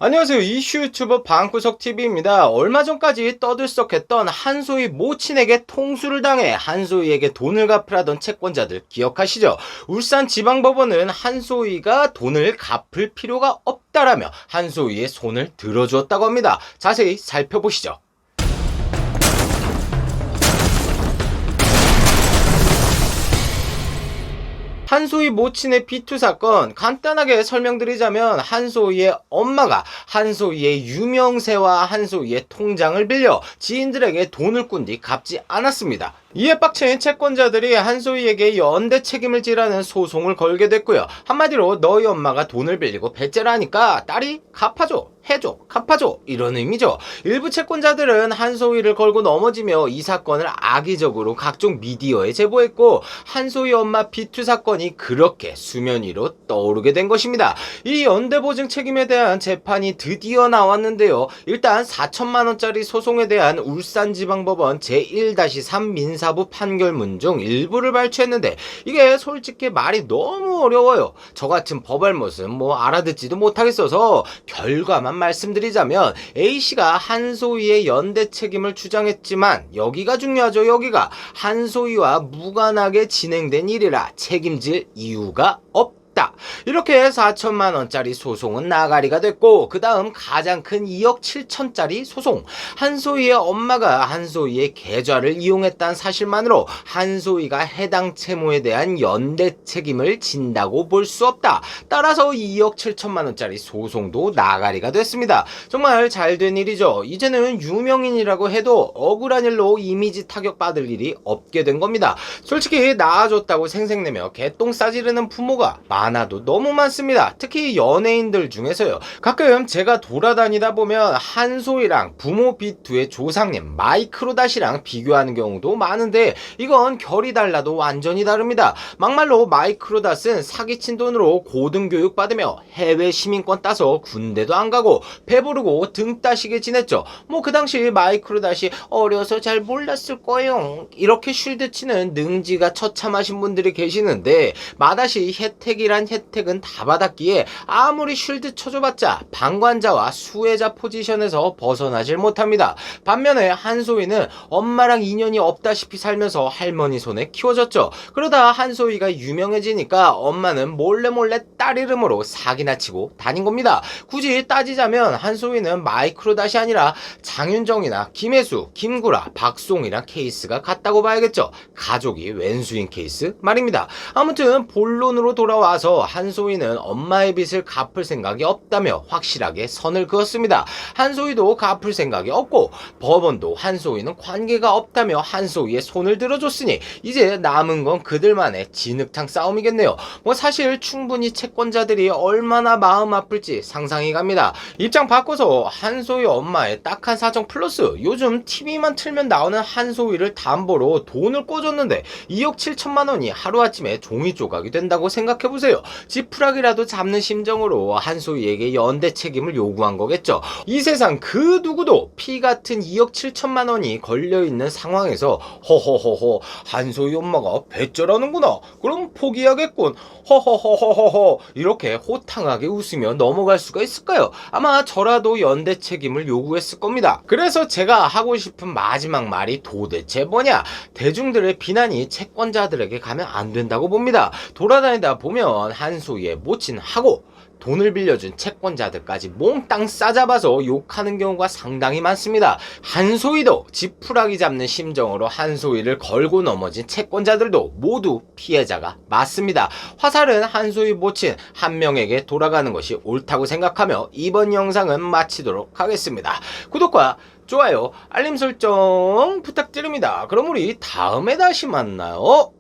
안녕하세요. 이슈 유튜버 방구석TV입니다. 얼마 전까지 떠들썩했던 한소희 모친에게 통수를 당해 한소희에게 돈을 갚으라던 채권자들 기억하시죠? 울산지방법원은 한소희가 돈을 갚을 필요가 없다라며 한소희의 손을 들어주었다고 합니다. 자세히 살펴보시죠. 한소희 모친의 비투 사건 간단하게 설명드리자면 한소희의 엄마가 한소희의 유명세와 한소희의 통장을 빌려 지인들에게 돈을 꾼 뒤 갚지 않았습니다. 이에 빡친 채권자들이 한소희에게 연대 책임을 지라는 소송을 걸게 됐고요. 한마디로 너희 엄마가 돈을 빌리고 배째라니까 딸이 갚아줘, 해줘, 갚아줘 이런 의미죠. 일부 채권자들은 한소희를 걸고 넘어지며 이 사건을 악의적으로 각종 미디어에 제보했고 한소희 엄마 비투 사건이 그렇게 수면 위로 떠오르게 된 것입니다. 이 연대보증 책임에 대한 재판이 드디어 나왔는데요. 일단 4천만 원짜리 소송에 대한 울산지방법원 제1-3 민사부 판결문 중 일부를 발췌했는데 이게 솔직히 말이 너무 어려워요. 저 같은 법알못은 알아듣지도 못하겠어서 결과만 말씀드리자면 A씨가 한소희의 연대 책임을 주장했지만 여기가 중요하죠. 여기가 한소희와 무관하게 진행된 일이라 책임질 이유가 없다. 이렇게 4천만 원짜리 소송은 나가리가 됐고 그 다음 가장 큰 2억 7천짜리 소송. 한소희의 엄마가 한소희의 계좌를 이용했다는 사실만으로 한소희가 해당 채무에 대한 연대 책임을 진다고 볼 수 없다. 따라서 2억 7천만 원짜리 소송도 나가리가 됐습니다. 정말 잘된 일이죠. 이제는 유명인이라고 해도 억울한 일로 이미지 타격 받을 일이 없게 된 겁니다. 솔직히 낳아줬다고 생색내며 개똥 싸지르는 부모가 많아도 너무 많습니다. 특히 연예인들 중에서요. 가끔 제가 돌아다니다 보면 한소희랑 부모 비투의 조상님 마이크로닷이랑 비교하는 경우도 많은데 이건 결이 달라도 완전히 다릅니다. 막말로 마이크로닷은 사기친 돈으로 고등교육 받으며 해외 시민권 따서 군대도 안 가고 배부르고 등 따시게 지냈죠. 그 당시 마이크로닷이 어려서 잘 몰랐을 거예요. 이렇게 쉴드치는 능지가 처참하신 분들이 계시는데 마다시 혜택이란 혜택은 다 받았기에 아무리 쉴드 쳐줘봤자 방관자와 수혜자 포지션에서 벗어나질 못합니다. 반면에 한소희는 엄마랑 인연이 없다시피 살면서 할머니 손에 키워졌죠. 그러다 한소희가 유명해지니까 엄마는 몰래 딸 이름으로 사기나 치고 다닌 겁니다. 굳이 따지자면 한소희는 마이크로닷이 아니라 장윤정이나 김혜수, 김구라, 박송이랑 케이스가 같다고 봐야겠죠. 가족이 왼수인 케이스 말입니다. 아무튼 본론으로 돌아와서 한소희는 엄마의 빚을 갚을 생각이 없다며 확실하게 선을 그었습니다. 한소희도 갚을 생각이 없고 법원도 한소희는 관계가 없다며 한소희의 손을 들어줬으니 이제 남은 건 그들만의 진흙탕 싸움이겠네요. 사실 충분히 채권자들이 얼마나 마음 아플지 상상이 갑니다. 입장 바꿔서 한소희 엄마의 딱한 사정 플러스 요즘 TV만 틀면 나오는 한소희를 담보로 돈을 꿔줬는데 2억 7천만 원이 하루아침에 종이 조각이 된다고 생각해보세요. 지푸라기라도 잡는 심정으로 한소희에게 연대 책임을 요구한 거겠죠. 이 세상 그 누구도 피 같은 2억 7천만 원이 걸려있는 상황에서 허허허허 한소희 엄마가 배째라는구나 그럼 포기하겠군 허허허허허 이렇게 호탕하게 웃으며 넘어갈 수가 있을까요? 아마 저라도 연대 책임을 요구했을 겁니다. 그래서 제가 하고 싶은 마지막 말이 도대체 뭐냐? 대중들의 비난이 채권자들에게 가면 안 된다고 봅니다. 돌아다니다 보면 한소희의 모친하고 돈을 빌려준 채권자들까지 몽땅 싸잡아서 욕하는 경우가 상당히 많습니다. 한소희도 지푸라기 잡는 심정으로 한소희를 걸고 넘어진 채권자들도 모두 피해자가 맞습니다. 화살은 한소희 모친 한 명에게 돌아가는 것이 옳다고 생각하며 이번 영상은 마치도록 하겠습니다. 구독과 좋아요, 알림 설정 부탁드립니다. 그럼 우리 다음에 다시 만나요.